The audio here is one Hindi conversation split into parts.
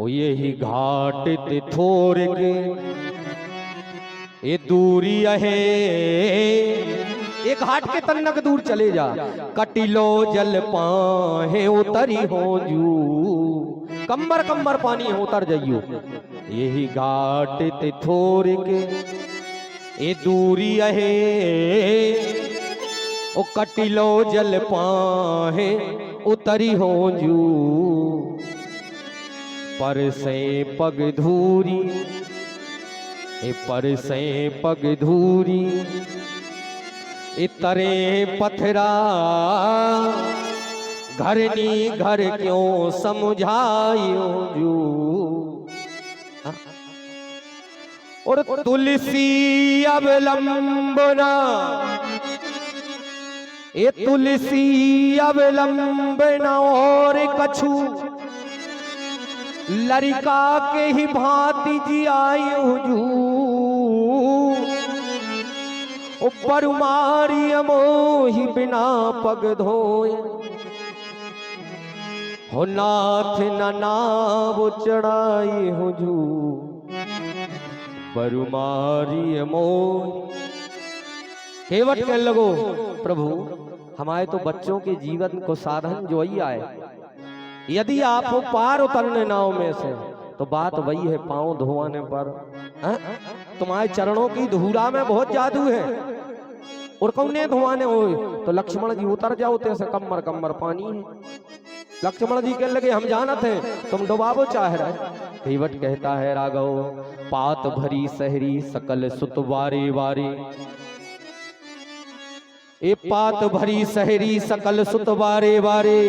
ओ यही घाट ते थोर के ये दूरी है, एक घाट के तन्नक दूर चले जा, कटिलो जल पाहे उतरी हो जू, कम्बर कम्बर पानी है उतर जाइयो। यही घाट ते थोर के ये दूरी है, ओ कटिलो जल पाहे उतरी हो जू, पर से पग धूरी पर से पग धूरी इतरे पथरा, घरनी घर क्यों समझायो जू। और तुलसी अवलंबना, ये तुलसी अवलंबना और कछु लड़का के ही भांति जी आयु जू, ऊपर मारी मोही बिना पग धोए, हो नाथ न नाव चढ़ाई हो जू, बरुमारी मोह। केवट कहने लगो प्रभु हमारे तो बच्चों के जीवन को साधन जो ही आए, यदि आप हो पार उतरने नाव में से तो बात वही है पांव धोने पर। तुम्हारे चरणों की धूरा में बहुत जादू है, और कौने धोने हो तो लक्ष्मण जी उतर जाओ से कम्मर कम्मर पानी है। लक्ष्मण जी कहने लगे हम जानत हैं तुम डुबावो चाह रहे। केवट कहता है राघव पात भरी सहरी सकल सुत वारे वारे, ए पात भरी सहरी सकल सुत वारे वारे,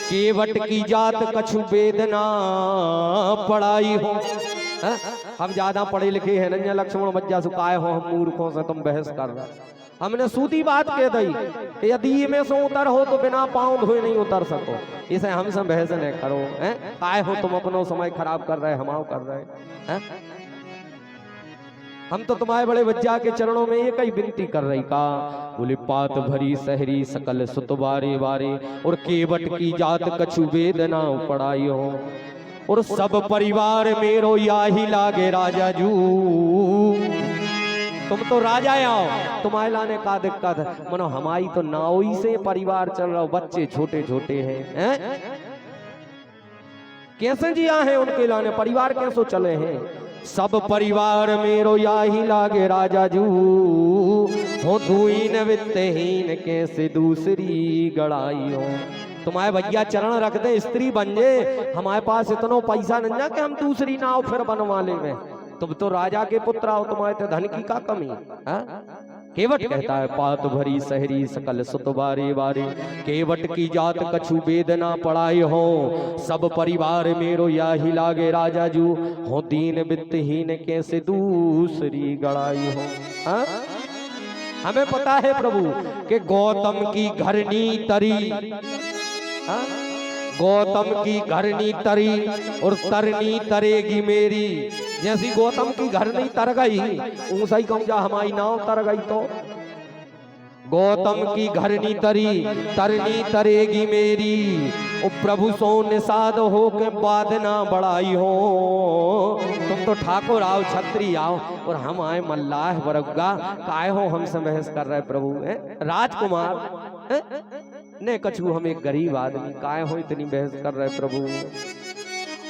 केवट की जात कछु वेदना पढ़ाई हो। हम ज्यादा पढ़े लिखे हैं नन्या लक्ष्मण बच्चा सुकाए हो, हम मूर्खों से तुम बहस कर रहे। हमने सूती बात कह दी, यदि में से उतर हो तो बिना पांव धोए नहीं उतर सको, इसे हमसे बहस न करो। काय हो तुम अपनो समय खराब कर रहे, हमाओ कर रहे हैं। हम तो तुम्हारे बड़े बच्चा के चरणों में ये कई विनती कर रही का, बोले पात भरी सहरी सकल सुत बारे बारे, और केवट की जात कछु वेदना पढ़ाई हो, और सब परिवार मेरो याही लागे राजा जू। तुम तो राजा आओ, तुम्हारे लाने का दिक्कत है, मनो हमारी तो नाव ही से परिवार चल रहा, बच्चे छोटे छोटे हैं, कैसे जिया है उनके लाने परिवार कैसे चले हैं। सब परिवार मेरो याही लागे राजा जू, हो धुईन वित्तहीन कैसे दूसरी गड़ाई हो। तुम्हारे भैया चरण रख दे स्त्री बन जे, हमारे पास इतना पैसा नहीं ना कि हम दूसरी नाव फिर बनवा ले में। तुम तो राजा के पुत्र हो, तुम्हारे तो धन की का कमी। केवट कहता है पात भरी सहरी सकल सुत बारे बारे, केवट की जात कछु वेदना पढ़ाई हो, सब परिवार मेरो याही लागे राजा जू, हो दीन वित्तहीन कैसे दूसरी गड़ाई हो। हमें पता है प्रभु कि गौतम की घरनी तरी, गौतम की घरनी तरी और तरनी तरेगी मेरी। जैसी गौतम की घरनी तर गई ऊंसा ही कहूँ जा हमारी नाव तर गई, तो गौतम की घरनी तरी तरनी तरेगी मेरी, ओ प्रभु सो निषाद हो के बादना बढ़ाई हो। तुम तो ठाकुर आओ छत्री आओ और हम आए मल्लाह बरगा, काय हो हमसे बहस कर रहे प्रभु। राजकुमार ने कछु हम एक गरीब आदमी, काय हो इतनी बहस कर रहे प्रभु।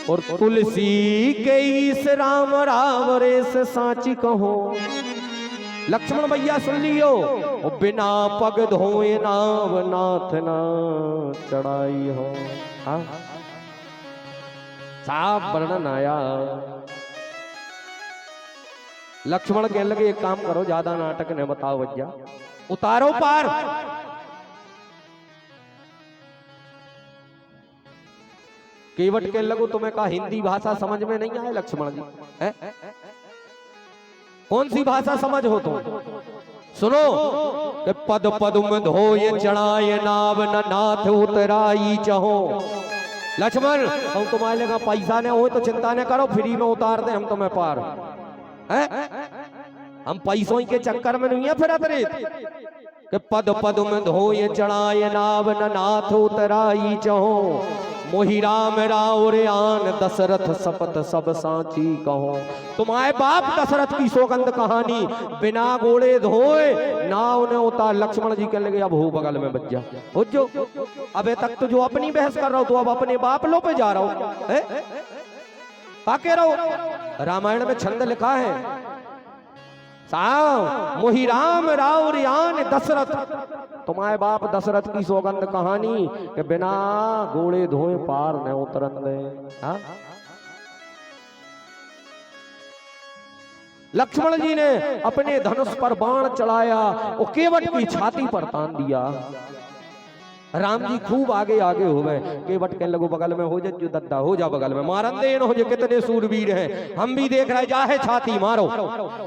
और तुलसी के इस राम रावरे से साची कहो, लक्ष्मण भैया सुन लियो, बिना पग धोए नाव नाथ ना चढ़ाई हो। साफ वर्णन आया। लक्ष्मण कहने लगे एक काम करो, ज्यादा नाटक ने बताओ भैया, उतारो पार। केवट के लगो तुम्हें कहा हिंदी भाषा समझ में नहीं आए लक्ष्मण जी, कौन सी भाषा समझ हो तुम? सुनो कि पद पद में धोए चढ़ाए नाव न नाथ उतराई चहो। लक्ष्मण हम तुम्हारे लगा पैसा ने हो तो चिंता न करो, फ्री में उतार दे हम तुम्हें पार। हम पैसों के चक्कर में नहीं है फिर कि पद पद में धोए चढ़ाए नाव न नाथ उतराई चहो, मोहि राम राउर आन दशरथ सपत सब सांची कहो। तुम्हारे बाप दशरथ की सौगंध कहानी बिना गोड़े धोए ना उन्हें होता। लक्ष्मण जी कहने लगे अब हो बगल में बच जा हो जो। अबे तक तो जो अपनी बहस कर रहा हो तो अब अपने बाप लो पे जा रहा हो। क्या कह रहा हो? रामायण में छंद लिखा है साव मोहि राम राउर आन दशरथ। तुम्हारे बाप दशरथ की सौगंध कहानी के बिना घोड़े धोए पार न उतरन दे। लक्ष्मण जी ने अपने धनुष पर बाण चलाया और केवट की छाती पर तान दिया। राम जी खूब आगे आगे हो गए। केवट के लगो बगल में हो जा जो दद्दा हो जा बगल में मारन दे हो जो कितने सूरवीर हैं हम भी देख रहे जा है छाती मारो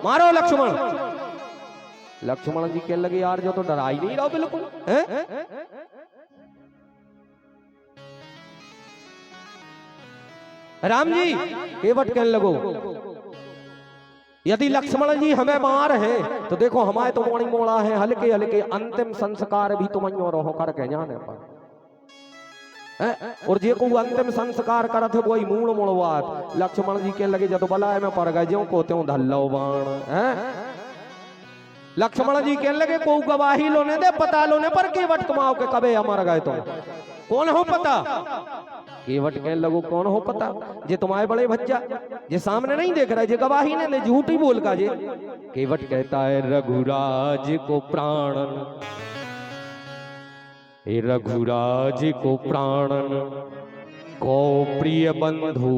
मारो लक्ष्मण। लक्ष्मण जी के लगे यार जो तो डरा ही नहीं रहा बिल्कुल है? राम जी केवट कहने लगो यदि लक्ष्मण जी हमें मार है तो देखो हमारे तो मोड़ी मोड़ा है हल्के हल्के अंतिम संस्कार भी तुम रहो करके जाने पर और जे को अंतिम संस्कार करत है वही मूल मुड़वात। लक्ष्मण जी के लगे जब बलाय में पड़ गए जो को त्यों धल्लो बाण है। लक्ष्मण जी के लगे को गवाही लोने दे पता लोने पर केवट तुम आओ के कबे अमर गए तुम कौन हो पता। केवट कहने लगो कौन हो पता जे तुम्हारे बड़े भज्जा जे सामने नहीं देख रहे जे गवाही ने झूठ ही बोल का जे। केवट कहता है रघुराज को प्राणन हे रघुराज को प्राणन को प्रिय बंधु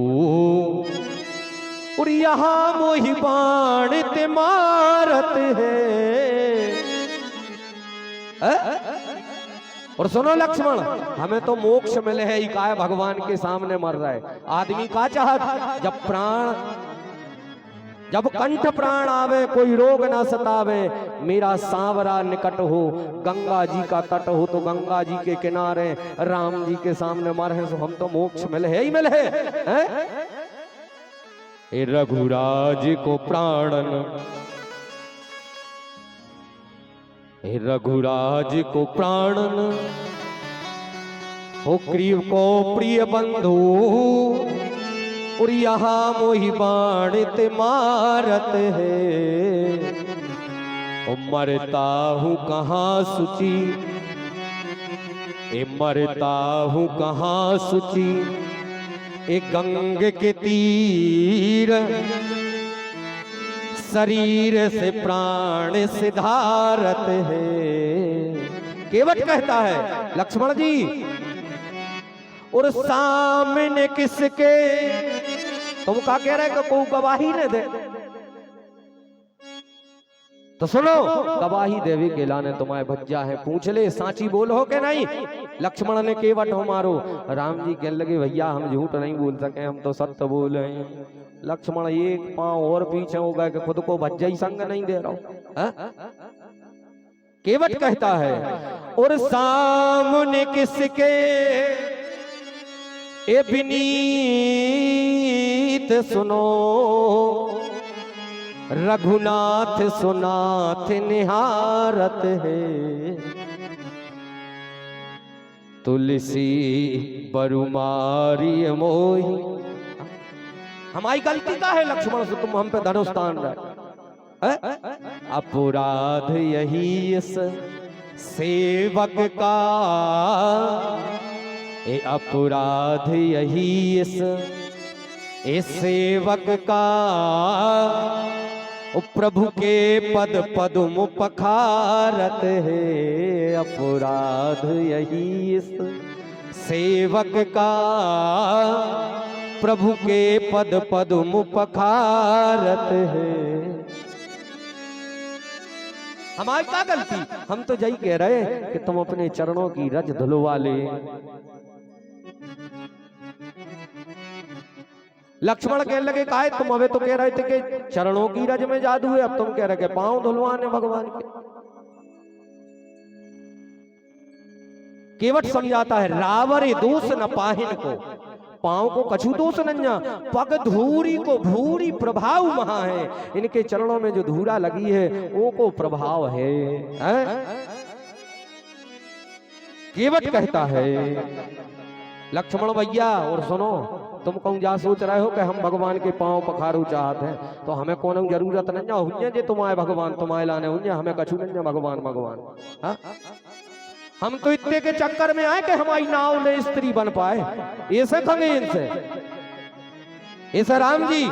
और यहाँ मोहि बाण ते मारत है। और सुनो लक्ष्मण हमें तो मोक्ष मिले है इकाय भगवान के सामने मर रहा है। आदमी का चाहत जब कंठ प्राण आवे कोई रोग ना सतावे मेरा सांवरा निकट हो गंगा जी का तट हो तो गंगा जी के किनारे राम जी के सामने मर है। हम तो मोक्ष मिले है ही मिले है? रघुराज को प्राणन हे रघुराज को प्राणन हो क्रीव को प्रिय बंधु और यहाँ मोहि बाण ते मारत है। ओ मरता हूँ कहाँ सुची ए मरता हूँ कहाँ सुची ए गंग के तीर शरीर से प्राण सिधारत है। केवट कहता है लक्ष्मण जी और सामने किसके तुम क्या कह रहे को गवाही ने दे तो सुनो गवाही देवी के लाने तुम्हारे भज्जा है पूछ ले सांची बोल हो के नहीं। लक्ष्मण ने केवट हो मारो। राम जी कहने लगे भैया हम झूठ नहीं बोल सके हम तो सत्य बोल रहे हैं। लक्ष्मण एक पांव और पीछे हो गए कि खुद को भज्जा ही संग नहीं दे रहा हूं। केवट कहता है और सामने किसके ए विनीत सुनो रघुनाथ सुनाथ निहारत है। तुलसी बरुमारी मोही हमारी गलती का है लक्ष्मण से तुम हम पे धनुष तान रहे। अपराध यही इस सेवक का ए अपराध यही इस सेवक का प्रभु के पद पद्म पखारत है। अपराध यही इस सेवक का प्रभु के पद पद्म पखारत है। हमारी क्या गलती हम तो यही कह रहे कि तुम अपने चरणों की रज धुलवा ले। लक्ष्मण कहने लगे काहे तुम अबे तो कह रहे थे कि चरणों की रज में जादू है अब तुम कह रहे कि पांव धुलवाने भगवान के। केवट समझाता है रावरे दोष न पाहिन को पांव को कछु दोष नन्या पग धूरी को भूरी प्रभाव महा है। इनके चरणों में जो धूरा लगी है वो को प्रभाव है। केवट कहता है लक्ष्मण भैया और सुनो, तुम कहूँ जा सोच रहे हो कि हम भगवान के पांव पखारू चाहते हैं, तो हमें कोनो जरूरत नहीं हुई जे तुम्हारे भगवान तुम्हारे लाने हुई, हमें कछु नहीं भगवान भगवान। हा? हम तो इतने के चक्कर में आए कि हमारी नाव ले स्त्री बन पाए, ऐसे खंगेन से। ऐसे राम जी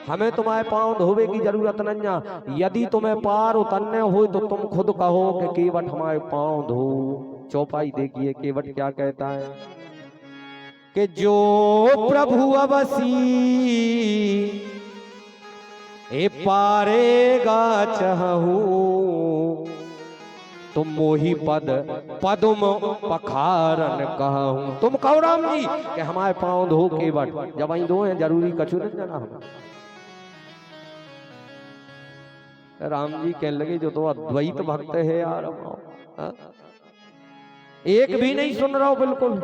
हमें तुम्हारे पांव धोवे की जरूरत नहीं, यदि तुम्हें पार उतरने हो तो तुम खुद कहो कि केवट हमारे पांव धो। चौपाई देखिए केवट क्या कहता है कि जो प्रभु अवसी ए पारेगा चहू, तुम मोही पद पदुम पखारन कहूं। तुम कहो राम जी कि हमारे पांव धो केवट, जब आई दो हैं जरूरी कछु नहीं जाना हम। राम जी कहने लगे जो तो अद्वैत भक्त है यार, एक भी नहीं सुन रहा हो बिल्कुल।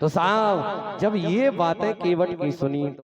तो साहब जब ये बातें केवट की सुनी